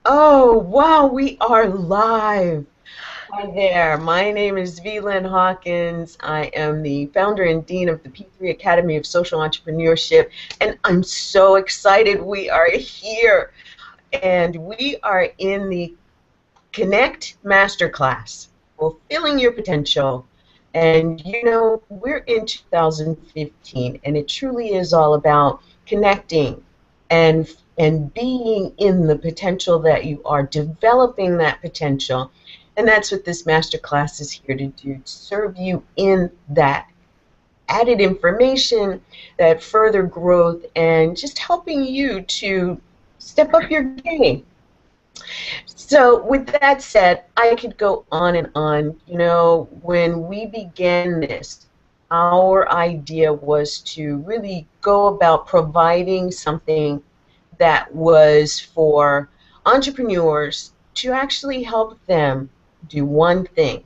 Oh, wow, we are live. Hi there. My name is V. Lynn Hawkins. I am the founder and dean of the P3 Academy of Social Entrepreneurship, and I'm so excited we are here. And we are in the Connect Masterclass, Fulfilling Your Potential. And we're in 2015, and it truly is all about connecting and being in the potential that you are, developing that potential. And that's what this masterclass is here to do, to serve you in that added information, that further growth, and just helping you to step up your game. So with that said, I could go on and on. When we began this, our idea was to really go about providing something that was for entrepreneurs to actually help them do one thing.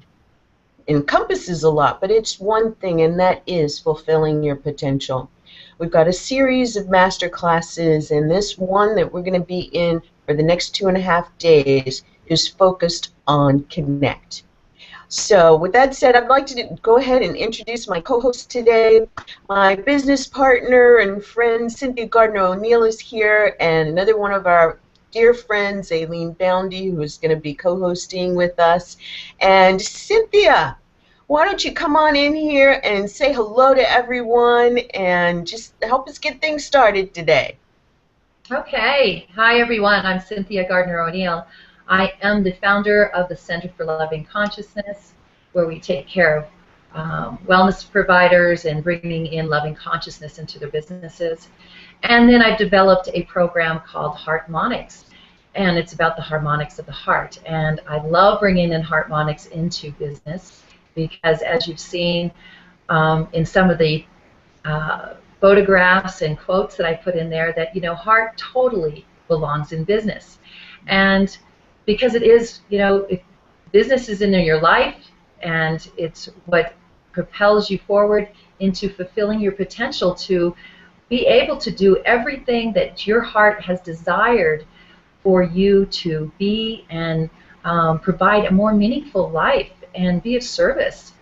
Encompasses a lot, but it's one thing, and that is fulfilling your potential. We've got a series of master classes, and this one that we're going to be in for the next 2.5 days is focused on Connect. So with that said, I'd like to go ahead and introduce my co-host today. My business partner and friend, Cynthia Gardner-O'Neill, is here, and another one of our dear friends, Aileen Boundy, who is going to be co-hosting with us. And Cynthia, why don't you come on in here and say hello to everyone and just help us get things started today. Okay. Hi, everyone. I'm Cynthia Gardner-O'Neill. I am the founder of the Center for Loving Consciousness, where we take care of wellness providers and bringing in loving consciousness into their businesses. And then I've developed a program called Heartmonics, and it's about the harmonics of the heart. And I love bringing in Heartmonics into business because, as you've seen in some of the photographs and quotes that I put in there, that heart totally belongs in business. And because it is, business is in your life, and it's what propels you forward into fulfilling your potential to be able to do everything that your heart has desired for you to be, and provide a more meaningful life and be of service.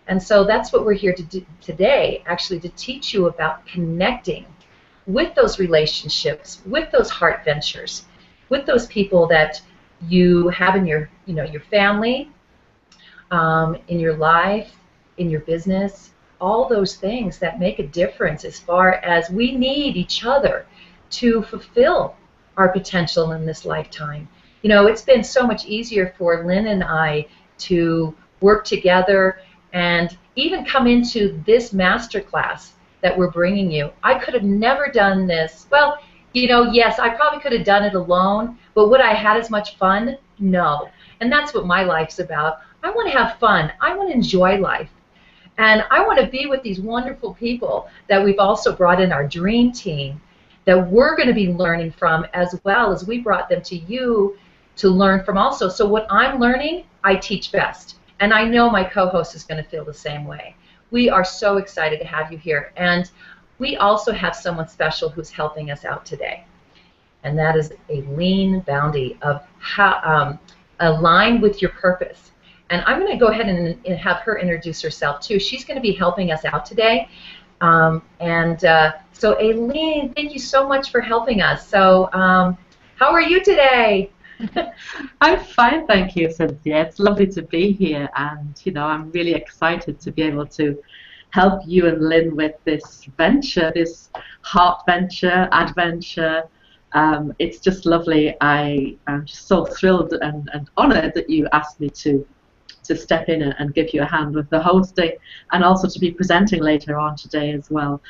And so that's what we're here to do today, actually, to teach you about connecting with those relationships, with those heart ventures, with those people that you have in your, your family, in your life, in your business, all those things that make a difference as far as we need each other to fulfill our potential in this lifetime. It's been so much easier for Lynn and I to work together and even come into this master class that we're bringing you. I could have never done this. Well, yes, I probably could have done it alone, but would I have had as much fun? No. And that's what my life's about. I want to have fun. I want to enjoy life. And I want to be with these wonderful people that we've also brought in our dream team that we're going to be learning from, as well as we brought them to you to learn from also. So what I'm learning, I teach best. And I know my co-host is going to feel the same way. We are so excited to have you here. And we also have someone special who's helping us out today. And that is Aileen Boundy of Align with Your Purpose. And I'm going to go ahead and have her introduce herself too. She's going to be helping us out today. So Aileen, thank you so much for helping us. So how are you today? I'm fine, thank you, Cynthia. It's lovely to be here, and I'm really excited to be able to help you and Lynn with this venture, this heart venture, adventure. It's just lovely. I'm just so thrilled and honoured that you asked me to step in and give you a hand with the hosting, and also to be presenting later on today as well.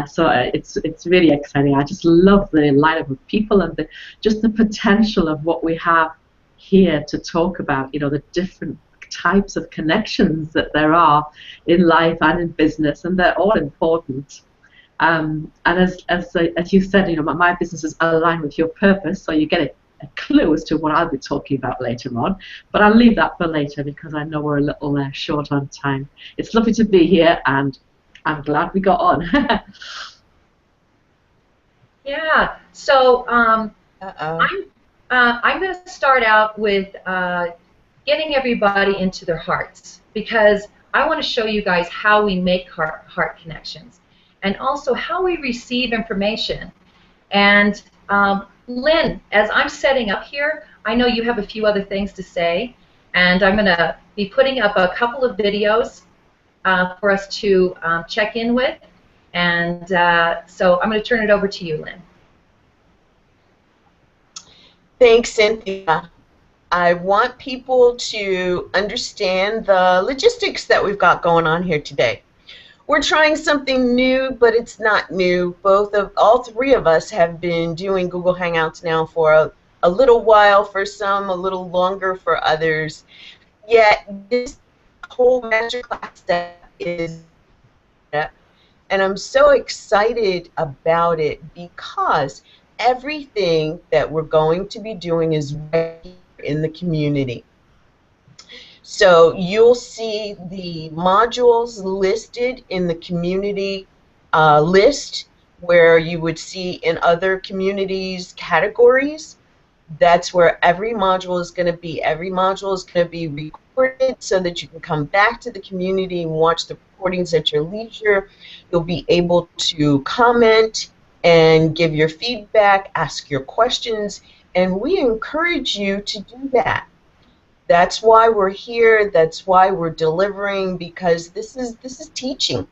So it's really exciting. I just love the lineup of people and just the potential of what we have here to talk about. The different types of connections that there are in life and in business, and they're all important. And as you said, my business is aligned with your purpose, so you get a clue as to what I'll be talking about later on. But I'll leave that for later because I know we're a little short on time. It's lovely to be here, and I'm glad we got on. Yeah. So I'm going to start out with getting everybody into their hearts, because I want to show you guys how we make heart connections and also how we receive information. And Lynn, as I'm setting up here, I know you have a few other things to say, and I'm going to be putting up a couple of videos for us to check in with. And so I'm going to turn it over to you, Lynn. Thanks, Cynthia. I want people to understand the logistics that we've got going on here today. We're trying something new, but it's not new. All three of us have been doing Google Hangouts now for a little while for some, a little longer for others. Yet this whole masterclass step is, and I'm so excited about it because everything that we're going to be doing is right here in the community. So you'll see the modules listed in the community list, where you would see in other communities categories. That's where every module is going to be. Every module is going to be recorded so that you can come back to the community and watch the recordings at your leisure. You'll be able to comment and give your feedback, ask your questions, and we encourage you to do that. That's why we're here. That's why we're delivering, because this is teaching.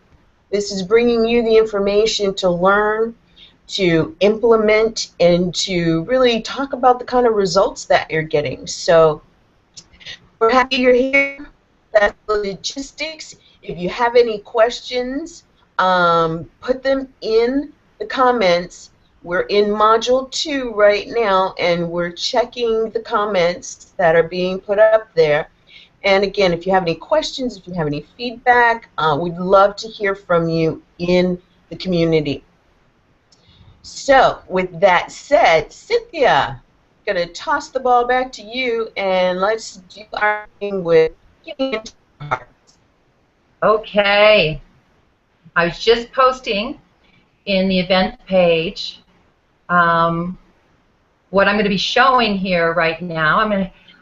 This is bringing you the information to learn, to implement, and to really talk about the kind of results that you're getting. So we're happy you're here. That's the logistics. If you have any questions, put them in the comments. We're in Module 2 right now, and we're checking the comments that are being put up there. And again, if you have any questions, if you have any feedback, we'd love to hear from you in the community. So with that said, Cynthia, I'm going to toss the ball back to you, and let's do our thing with getting into our hearts. Okay. I was just posting in the event page what I'm going to be showing here right now.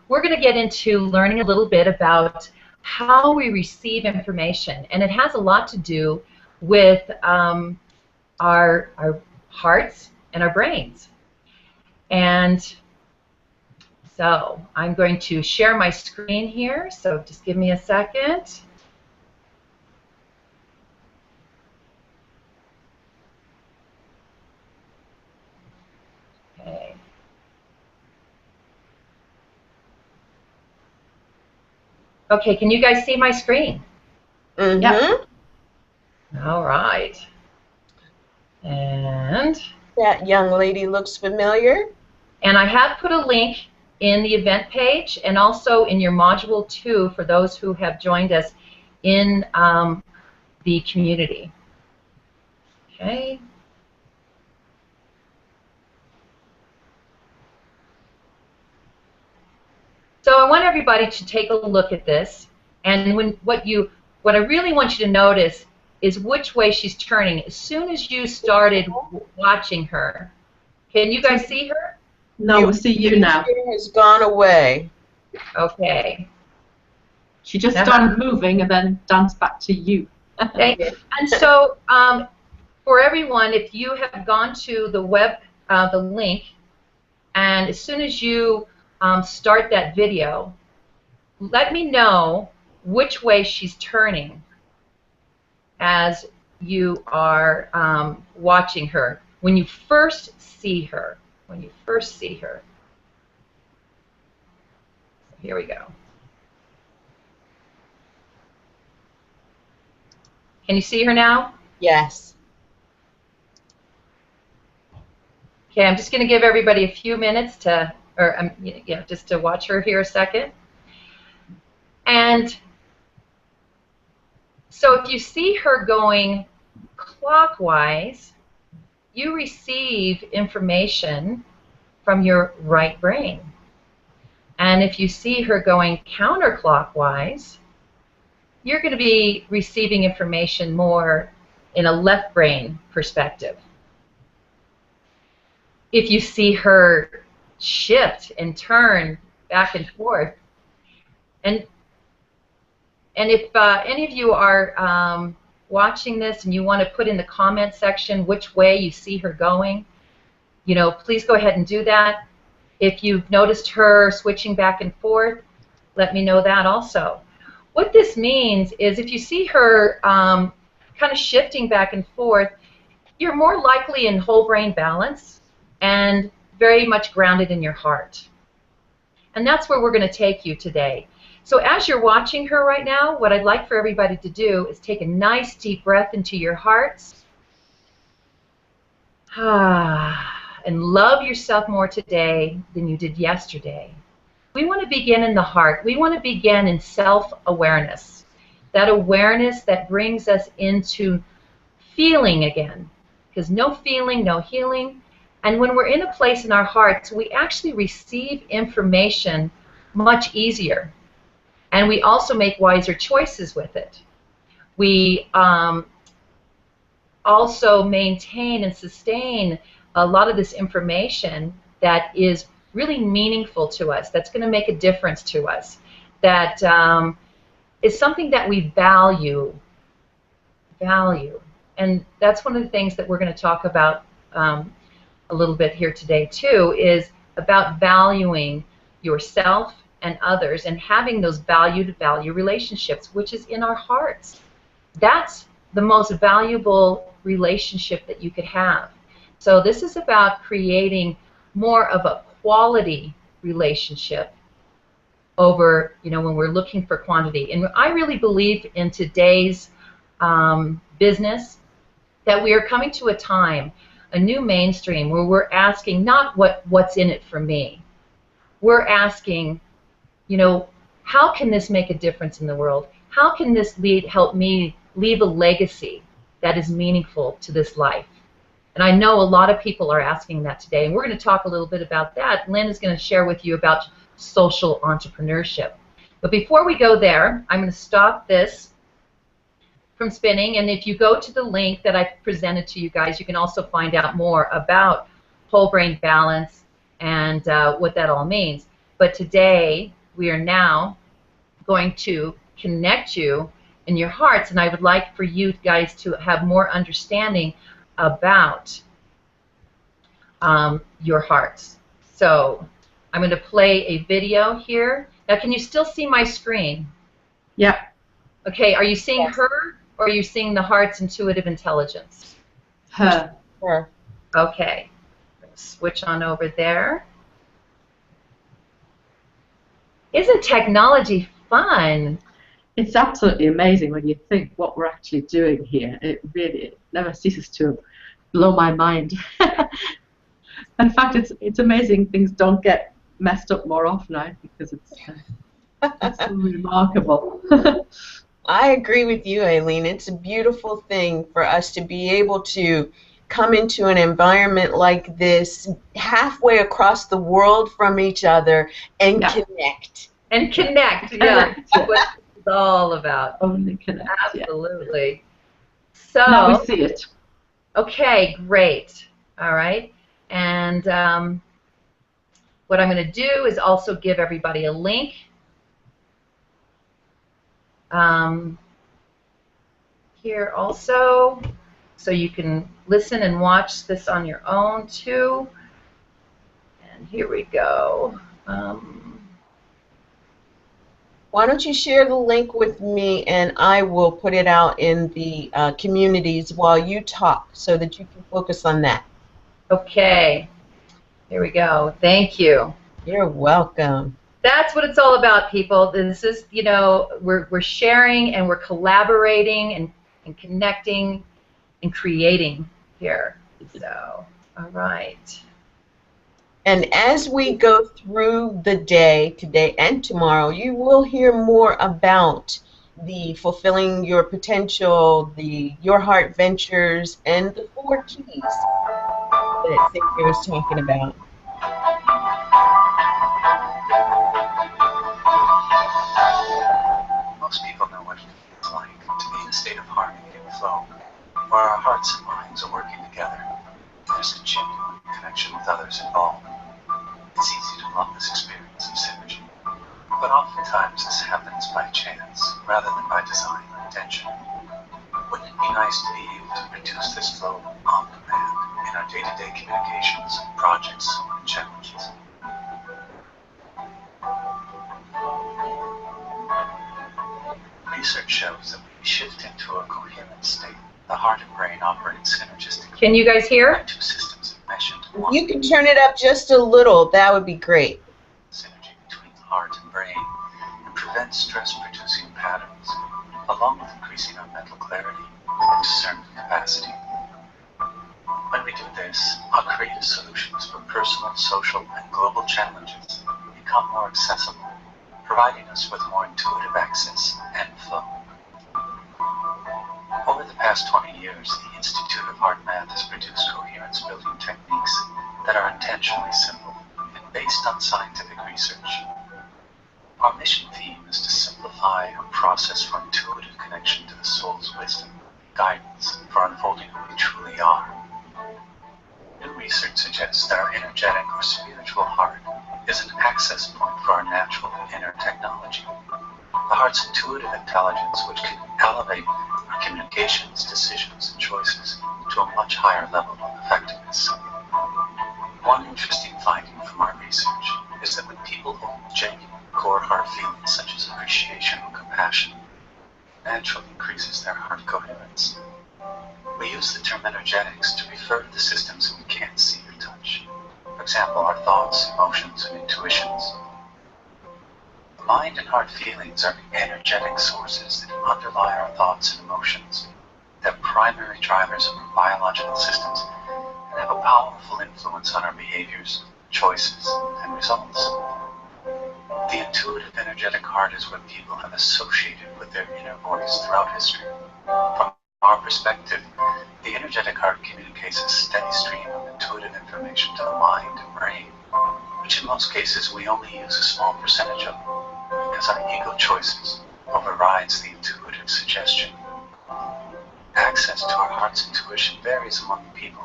We're going to get into learning a little bit about how we receive information, and it has a lot to do with our hearts and our brains. And so I'm going to share my screen here, so just give me a second. Okay. Okay, can you guys see my screen? Mm-hmm. Yep. All right. And that young lady looks familiar. And I have put a link in the event page and also in your Module 2 for those who have joined us in the community. Okay. So I want everybody to take a look at this, and what I really want you to notice is which way she's turning. As soon as you started watching her, can you guys see her? No, we see you now. Has gone away. Okay. She just started moving and then danced back to you. Okay. And so for everyone, if you have gone to the web, the link, and as soon as you start that video, let me know which way she's turning as you are watching her. When you first see her. When you first see her. Here we go. Can you see her now? Yes. Okay, I'm just going to give everybody a few minutes to, just to watch her here a second. And so if you see her going clockwise, you receive information from your right brain. And if you see her going counterclockwise, you're going to be receiving information more in a left brain perspective. If you see her shift and turn back and forth. And if any of you are watching this and you want to put in the comment section which way you see her going, you know, please go ahead and do that. If you've noticed her switching back and forth, let me know that also. What this means is if you see her kind of shifting back and forth, you're more likely in whole brain balance and very much grounded in your heart. And that's where we're going to take you today. So as you're watching her right now, what I'd like for everybody to do is take a nice deep breath into your hearts. And love yourself more today than you did yesterday. We want to begin in the heart. We want to begin in self-awareness. That awareness that brings us into feeling again. Because no feeling, no healing. And when we're in a place in our hearts, we actually receive information much easier. And we also make wiser choices with it. We also maintain and sustain a lot of this information that is really meaningful to us, that's going to make a difference to us, that is something that we value. And that's one of the things that we're going to talk about a little bit here today too, is about valuing yourself and others and having those value-to-value relationships, which is in our hearts. That's the most valuable relationship that you could have. So this is about creating more of a quality relationship over, you know, when we're looking for quantity. And I really believe in today's business that we are coming to a time, a new mainstream, where we're asking not what's in it for me. We're asking, you know, how can this make a difference in the world? How can this help me leave a legacy that is meaningful to this life? And I know a lot of people are asking that today, and we're going to talk a little bit about that. Lynn is going to share with you about social entrepreneurship. But before we go there, I'm going to stop this from spinning, and if you go to the link that I presented to you guys, you can also find out more about whole brain balance and what that all means. But today, we are now going to connect you in your hearts, and I would like for you guys to have more understanding about your hearts. So I'm going to play a video here. Now, can you still see my screen? Yeah. Okay, are you seeing Yes. her, or are you seeing the heart's intuitive intelligence? Her. Her. Okay, switch on over there. Isn't technology fun? It's absolutely amazing when you think what we're actually doing here. It never ceases to blow my mind. In fact, it's amazing things don't get messed up more often, I think, because it's so remarkable. I agree with you, Aileen. It's a beautiful thing for us to be able to come into an environment like this, halfway across the world from each other, and Yeah. connect. And connect, yeah. That's what it's all about. Only connect. Absolutely. Yeah. Now we So, see it. okay, great. All right. And what I'm going to do is also give everybody a link. Here also, so you can listen and watch this on your own too. And here we go. Why don't you share the link with me, and I will put it out in the communities while you talk so that you can focus on that. Okay, here we go. Thank you. You're welcome. That's what it's all about, people. This is, you know, we're sharing and we're collaborating and connecting and creating here. So, all right. And as we go through the day, today and tomorrow, you will hear more about the Fulfilling Your Potential, the Your Heart Ventures, and the 4 keys that Cynthia was talking about. Most people know what it feels like to be in a state of harmony and flow, where our hearts and minds are working together. There's a genuine connection with others involved. It's easy to love this experience of synergy, but oftentimes this happens by chance rather than by design or intention. Wouldn't it be nice to be able to produce this flow on demand in our day-to-day communications, projects, and challenges? Research shows that when we shift into a coherent state, the heart and brain operate synergistically. Can you guys hear? Our two systems mesh into one. You can turn it up just a little. That would be great. Synergy between the heart and brain and prevent stress-producing patterns, along with increasing our mental clarity and discernment capacity. When we do this, our creative solutions for personal, social, and global challenges become more accessible, providing us with more intuitive access and flow. Over the past 20 years, the Institute of Heart Math has produced coherence-building techniques that are intentionally simple and based on scientific research. Our mission theme is to simplify a process for intuitive connection to the soul's wisdom, guidance for unfolding who we truly are. New research suggests that our energetic or spiritual heart is an access point for our natural inner technology, the heart's intuitive intelligence, which can elevate our communications, decisions, and choices to a much higher level of effectiveness. One interesting finding from our research is that when people hold genuine core heart feelings such as appreciation or compassion, it naturally increases their heart coherence. We use the term energetics to refer to the systems that we can't see or touch. For example, our thoughts, emotions, and intuitions. The mind and heart feelings are energetic sources that underlie our thoughts and emotions. They're primary drivers of our biological systems and have a powerful influence on our behaviors, choices, and results. The intuitive energetic heart is what people have associated with their inner voice throughout history. From our perspective, the energetic heart communicates a steady stream of intuitive information to the mind and brain, which in most cases we only use a small percentage of, because our ego choices overrides the intuitive suggestion. Access to our heart's intuition varies among people,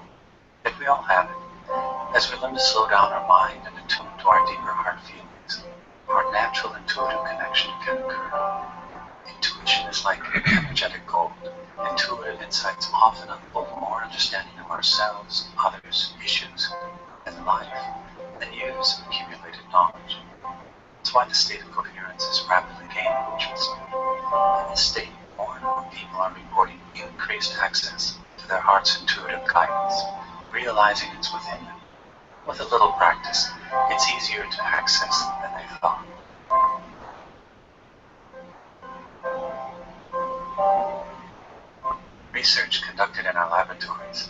yet we all have it. As we learn to slow down our mind and attune to our deeper heart feelings, our natural intuitive connection can occur. Intuition is like energetic gold. Intuitive insights often unfold more understanding of ourselves, others, issues, and life than years of accumulated knowledge. That's why the state of coherence is rapidly gaining interest. In this state, more and more people are reporting increased access to their heart's intuitive guidance, realizing it's within them. With a little practice, it's easier to access than they thought. Research conducted in our laboratories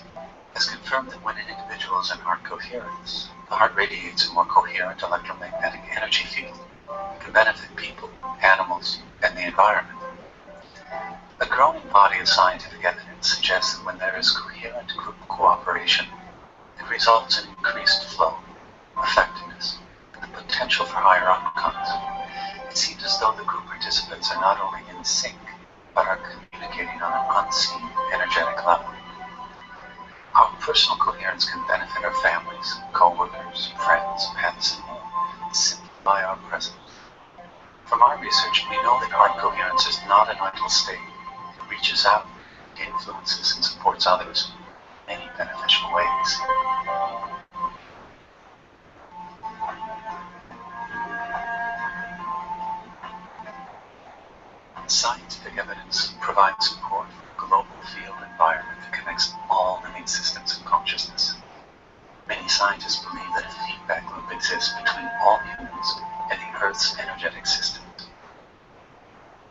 has confirmed that when an individual is in heart coherence, the heart radiates a more coherent electromagnetic energy field that can benefit people, animals, and the environment. A growing body of scientific evidence suggests that when there is coherent group cooperation, it results in increased flow, effectiveness, and the potential for higher outcomes. It seems as though the group participants are not only in sync, but are communicating on an unseen, energetic level. Our personal coherence can benefit our families, co-workers, friends, pets, and more, simply by our presence. From our research, we know that heart coherence is not an idle state. It reaches out, influences, and supports others in many beneficial ways. Scientific evidence provides support for a global field environment that connects all living systems and consciousness. Many scientists believe that a feedback loop exists between all humans and the Earth's energetic systems.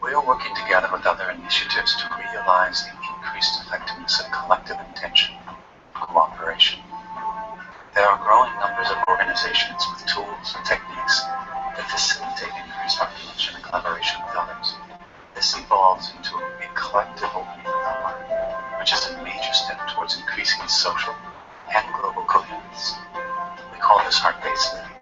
We are working together with other initiatives to realize the increased effectiveness of collective intention and cooperation. There are growing numbers of organizations with tools and techniques that facilitate increased recognition and collaboration with others. This evolves into a collective opening of the heart, which is a major step towards increasing social and global coherence. We call this heart-based living.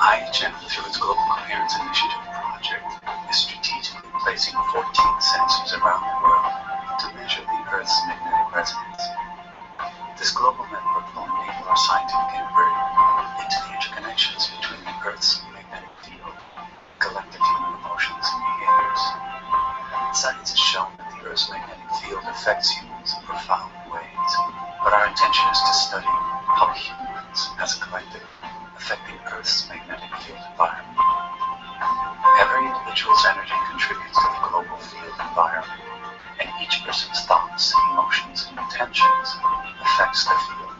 IHM, through its Global Coherence Initiative project, is strategically placing 14 sensors around the world to measure the Earth's magnetic resonance. This global network will enable our scientific inquiry into the interconnection coherence as a collective, affecting Earth's magnetic field environment. Every individual's energy contributes to the global field environment, and each person's thoughts, emotions, and intentions affects the field.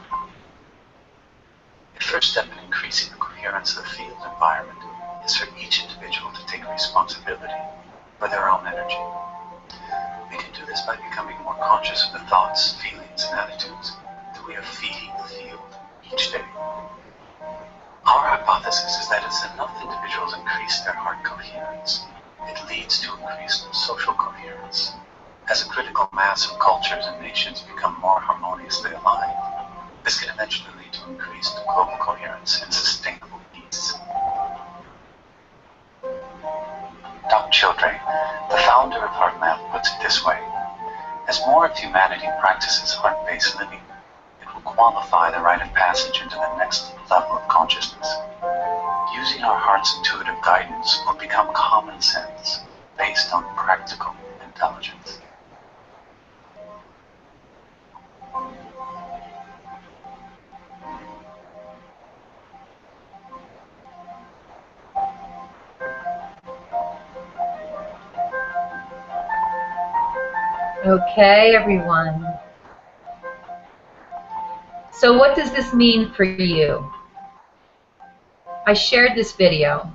The first step in increasing the coherence of the field environment is for each individual to take responsibility for their own energy. We can do this by becoming more conscious of the thoughts, feelings, and attitudes that we are feeding the field each day. Our hypothesis is that as enough individuals increase their heart coherence, it leads to increased social coherence. As a critical mass of cultures and nations become more harmoniously aligned, this can eventually lead to increased global coherence and sustainable peace. Dr. Childre, the founder of HeartMath, puts it this way: as more of humanity practices heart-based living, it will qualify the rite of passage into the next level of consciousness. Using our heart's intuitive guidance will become common sense based on practical intelligence. Okay, everyone. So what does this mean for you? I shared this video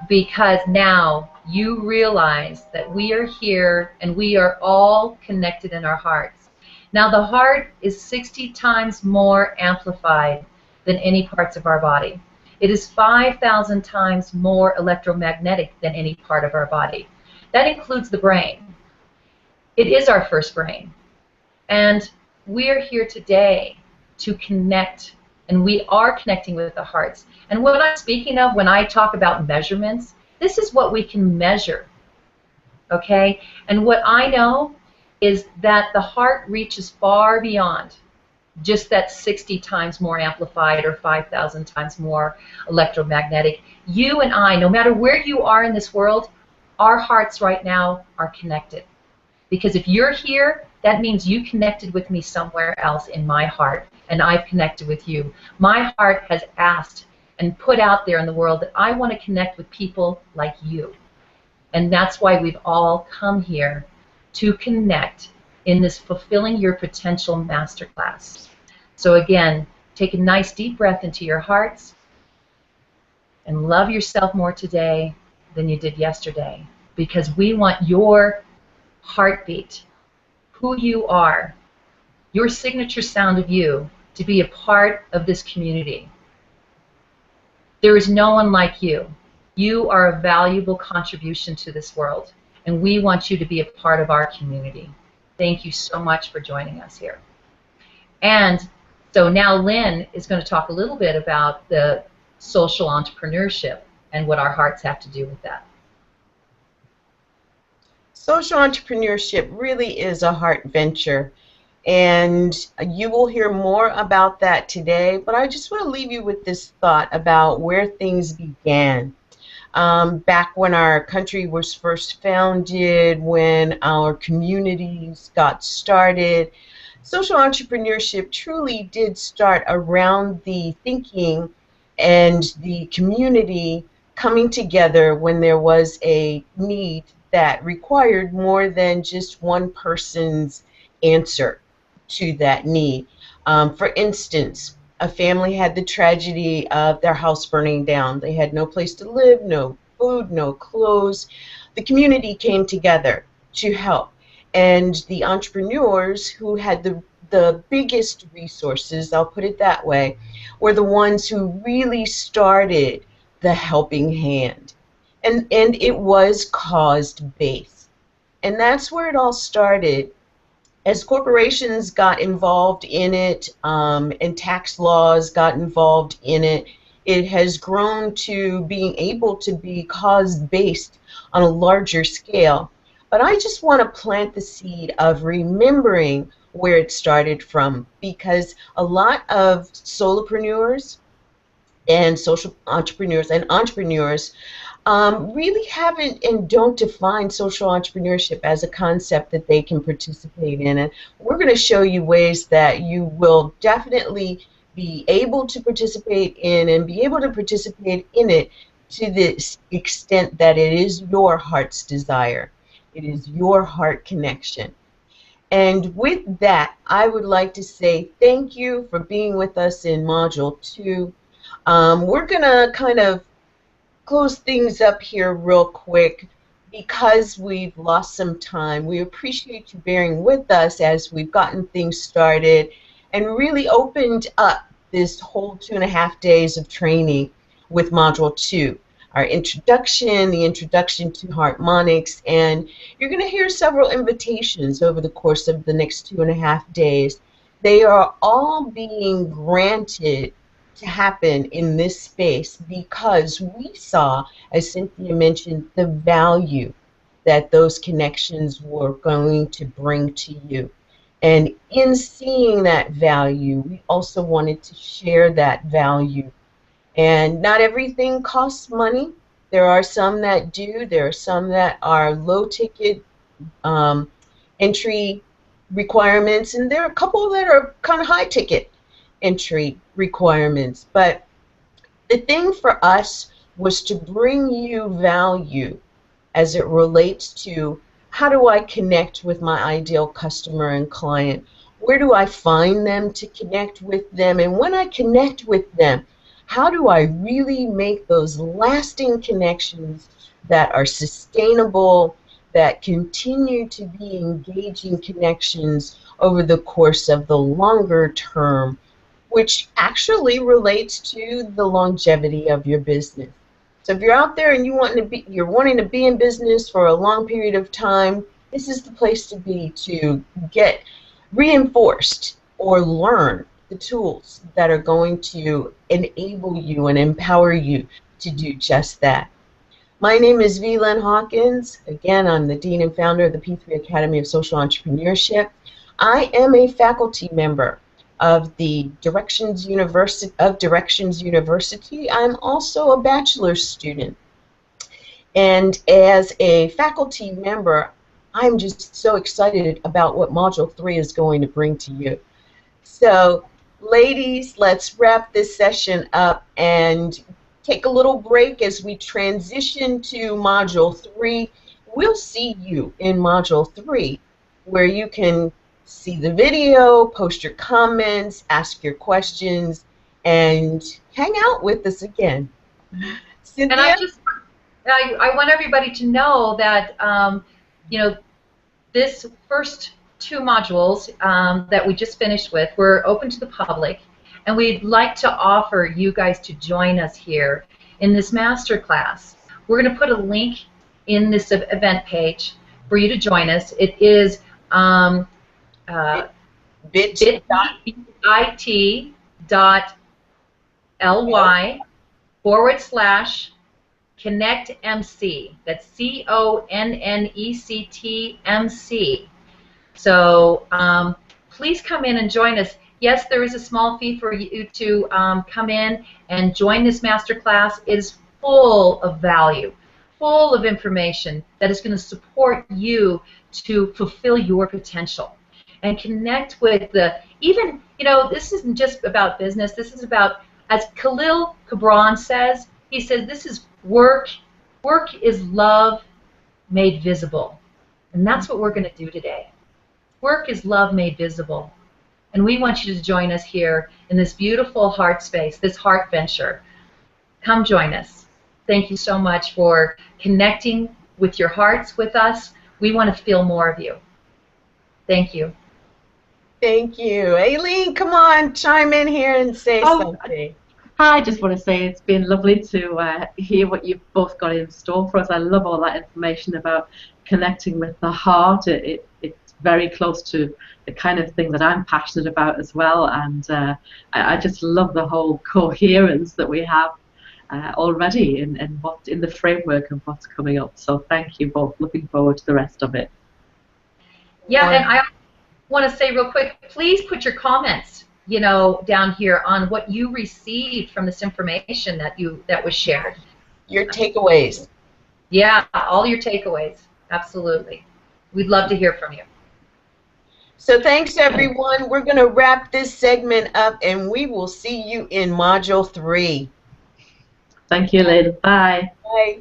because now you realize that we are here and we are all connected in our hearts. Now the heart is 60 times more amplified than any parts of our body. It is 5,000 times more electromagnetic than any part of our body. That includes the brain. It is our first brain. And we're here today to connect, and we are connecting with the hearts. And what I'm speaking of when I talk about measurements, this is what we can measure, okay? And what I know is that the heart reaches far beyond just that 60 times more amplified or 5,000 times more electromagnetic. You and I, no matter where you are in this world, our hearts right now are connected. Because if you're here, that means you connected with me somewhere else in my heart, and I've connected with you. My heart has asked and put out there in the world that I want to connect with people like you. And that's why we've all come here to connect in this Fulfilling Your Potential Masterclass. So again, take a nice deep breath into your hearts and love yourself more today than you did yesterday, because we want your heartbeat, who you are, your signature sound of you, to be a part of this community. There is no one like you. You are a valuable contribution to this world, and we want you to be a part of our community. Thank you so much for joining us here. And so now Lynn is going to talk a little bit about the social entrepreneurship and what our hearts have to do with that. Social entrepreneurship really is a heart venture, and you will hear more about that today, but I just want to leave you with this thought about where things began. Back when our country was first founded, when our communities got started, social entrepreneurship truly did start around the thinking and the community coming together when there was a need that required more than just one person's answer to that need. For instance, a family had the tragedy of their house burning down. They had no place to live, no food, no clothes. The community came together to help. And the entrepreneurs who had the biggest resources, I'll put it that way, were the ones who really started the helping hand. And it was cause-based. And that's where it all started. As corporations got involved in it, and tax laws got involved in it, it has grown to being able to be cause-based on a larger scale. But I just want to plant the seed of remembering where it started from, because a lot of solopreneurs and social entrepreneurs and entrepreneurs really haven't and don't define social entrepreneurship as a concept that they can participate in. And we're going to show you ways that you will definitely be able to participate in and be able to participate in it to the extent that it is your heart's desire. It is your heart connection. And with that, I would like to say thank you for being with us in Module 2. We're going to kind of close things up here real quick because we've lost some time. We appreciate you bearing with us as we've gotten things started and really opened up this whole 2.5 days of training with Module 2. Our introduction, the introduction to Heartmonics, and you're going to hear several invitations over the course of the next 2.5 days. They are all being granted to happen in this space because we saw, as Cynthia mentioned, the value that those connections were going to bring to you. And in seeing that value, we also wanted to share that value. And not everything costs money. There are some that do. There are some that are low ticket entry requirements, and there are a couple that are kind of high ticket entry requirements. But the thing for us was to bring you value as it relates to how do I connect with my ideal customer and client? Where do I find them to connect with them? And when I connect with them, how do I really make those lasting connections that are sustainable, that continue to be engaging connections over the course of the longer term, which actually relates to the longevity of your business. So if you're out there and you're wanting to be in business for a long period of time, this is the place to be to get reinforced or learn the tools that are going to enable you and empower you to do just that. My name is V. Lynn Hawkins. Again, I'm the Dean and founder of the P3 Academy of Social Entrepreneurship. I am a faculty member of the Directions University. I'm also a bachelor's student. And as a faculty member, I'm just so excited about what Module 3 is going to bring to you. So, ladies, let's wrap this session up and take a little break as we transition to Module 3. We'll see you in Module 3, where you can see the video, post your comments, ask your questions, and hang out with us again. Cynthia? And I want everybody to know that, this first 2 modules that we just finished with were open to the public, and we'd like to offer you guys to join us here in this master class. We're going to put a link in this event page for you to join us. It is bit.ly/ConnectMC. That's ConnectMC. So please come in and join us. Yes, there is a small fee for you to come in and join this masterclass. It is full of value, full of information that is going to support you to fulfill your potential and connect with this isn't just about business. This is about, as Khalil Gibran says, he says this is work. Work is love made visible. And that's what we're going to do today. Work is love made visible. And we want you to join us here in this beautiful heart space, this heart venture. Come join us. Thank you so much for connecting with your hearts with us. We want to feel more of you. Thank you. Thank you. Aileen, come on, chime in here and say something. I just want to say it's been lovely to hear what you've both got in store for us. I love all that information about connecting with the heart. It's very close to the kind of thing that I'm passionate about as well, and I just love the whole coherence that we have already in the framework of what's coming up. So thank you both. Looking forward to the rest of it. Yeah, and I want to say real quick, please put your comments, down here on what you received from this information that was shared. Your takeaways. Yeah, all your takeaways. Absolutely. We'd love to hear from you. So thanks, everyone. We're going to wrap this segment up, and we will see you in Module 3. Thank you, Lynn. Bye. Bye.